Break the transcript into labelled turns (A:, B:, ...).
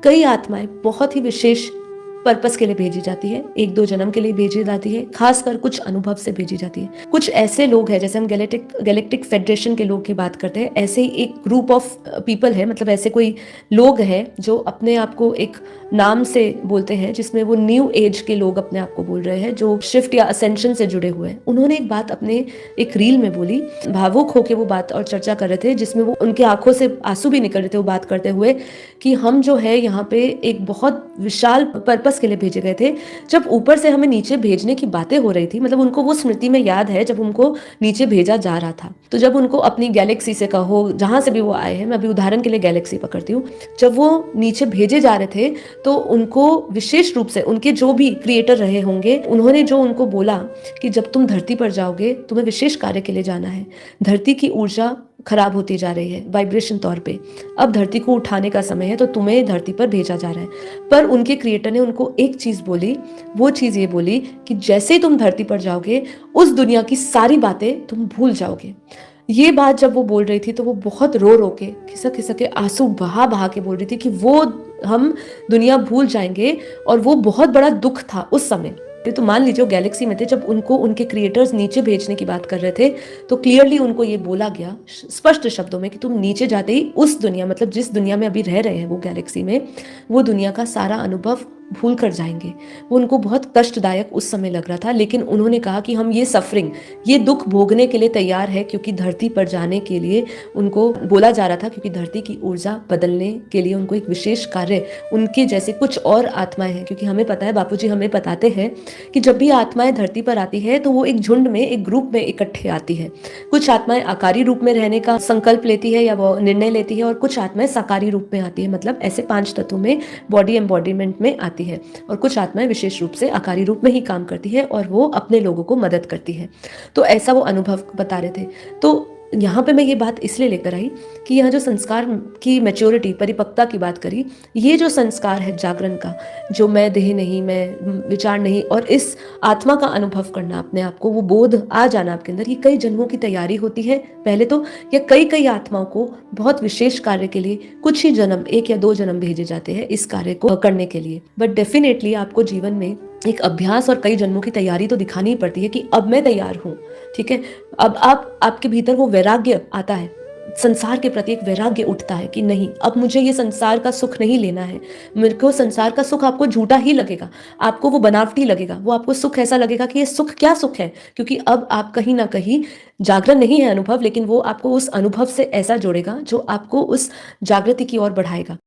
A: कई आत्माएं बहुत ही विशेष पर्पस के लिए भेजी जाती है, 1-2 जन्म के लिए भेजी जाती है, खासकर कुछ अनुभव से भेजी जाती है। कुछ ऐसे लोग हैं, जैसे हम गैलेक्टिक फेडरेशन के लोग की बात करते हैं, ऐसे ही एक ग्रुप ऑफ पीपल है, मतलब ऐसे कोई लोग हैं जो अपने आप को एक नाम से बोलते हैं, जिसमें वो न्यू एज के लोग अपने आप को बोल रहे हैं, जो शिफ्ट या असेंशन से जुड़े हुए हैं। उन्होंने एक बात अपने एक रील में बोली, भावुक होके वो बात और चर्चा कर रहे थे, जिसमें वो उनके आंखों से आंसू भी निकल रहे थे वो बात करते हुए, कि हम जो है यहाँ पे एक बहुत विशाल पर्पस के लिए भेजे गए थे। जब ऊपर से हमें नीचे भेजने की बातें हो रही थी, मतलब उनको वो स्मृति में याद है जब उनको नीचे भेजा जा रहा था, तो जब उनको अपनी गैलेक्सी से कहो, जहां से भी वो आए हैं, मैं अभी उदाहरण के लिए गैलेक्सी पकड़ती हूँ, जब वो नीचे भेजे जा रहे थे तो उनको विशेष रूप से उनके जो भी क्रिएटर रहे होंगे, उन्होंने जो उनको बोला कि जब तुम धरती पर जाओगे तुम्हें विशेष कार्य के लिए जाना है, धरती की ऊर्जा खराब होती जा रही है वाइब्रेशन तौर पे, अब धरती को उठाने का समय है, तो तुम्हें धरती पर भेजा जा रहा है। पर उनके क्रिएटर ने उनको एक चीज बोली, वो चीज ये बोली कि जैसे ही तुम धरती पर जाओगे उस दुनिया की सारी बातें तुम भूल जाओगे। ये बात जब वो बोल रही थी तो वो बहुत रो रो के, खिसक खिसक के, आंसू बहा बहा के बोल रही थी कि वो हम दुनिया भूल जाएंगे, और वो बहुत बड़ा दुख था उस समय। तो मान लीजिए गैलेक्सी में थे, जब उनको उनके क्रिएटर्स नीचे भेजने की बात कर रहे थे, तो क्लियरली उनको ये बोला गया स्पष्ट शब्दों में कि तुम नीचे जाते ही उस दुनिया, मतलब जिस दुनिया में अभी रह रहे हैं वो गैलेक्सी में, वो दुनिया का सारा अनुभव भूल कर जाएंगे। वो उनको बहुत कष्टदायक उस समय लग रहा था, लेकिन उन्होंने कहा कि हम ये सफरिंग, ये दुख भोगने के लिए तैयार है, क्योंकि धरती पर जाने के लिए उनको बोला जा रहा था, क्योंकि धरती की ऊर्जा बदलने के लिए उनको एक विशेष कार्य, उनके जैसे कुछ और आत्माएं हैं, क्योंकि हमें पता है, बापूजी हमें बताते हैं कि जब भी आत्माएं धरती पर आती है तो वो एक झुंड में, एक ग्रुप में इकट्ठे आती है। कुछ आत्माएं आकारी रूप में रहने का संकल्प लेती है या वो निर्णय लेती है, और कुछ आत्माएं साकारी रूप में आती है, मतलब ऐसे 5 तत्वों में बॉडी एम्बॉडीमेंट में आती है, और कुछ आत्माएं विशेष रूप से आकारी रूप में ही काम करती है और वो अपने लोगों को मदद करती है। तो ऐसा वो अनुभव बता रहे थे। तो यहाँ पे मैं ये बात इसलिए लेकर आई कि यहाँ जो संस्कार की मैच्योरिटी, परिपक्वता की बात करी, ये जो संस्कार है जागरण का, जो मैं देह नहीं, मैं विचार नहीं, और इस आत्मा का अनुभव करना अपने आप को, वो बोध आ जाना आपके अंदर, ये कई जन्मों की तैयारी होती है पहले तो, या कई आत्माओं को बहुत विशेष कार्य के लिए कुछ ही जन्म, 1 या 2 जन्म भेजे जाते हैं इस कार्य को करने के लिए। बट डेफिनेटली आपको जीवन में एक अभ्यास और कई जन्मों की तैयारी तो दिखानी ही पड़ती है कि अब मैं तैयार हूँ, ठीक है। अब आपके भीतर वो वैराग्य आता है, संसार के प्रति एक वैराग्य उठता है कि नहीं, अब मुझे ये संसार का सुख नहीं लेना है। मेरे को संसार का सुख आपको झूठा ही लगेगा, आपको वो बनावटी लगेगा, वो आपको सुख ऐसा लगेगा कि ये सुख क्या सुख है, क्योंकि अब आप कहीं ना कहीं, जागरण नहीं है अनुभव, लेकिन वो आपको उस अनुभव से ऐसा जोड़ेगा जो आपको उस जागृति की ओर बढ़ाएगा।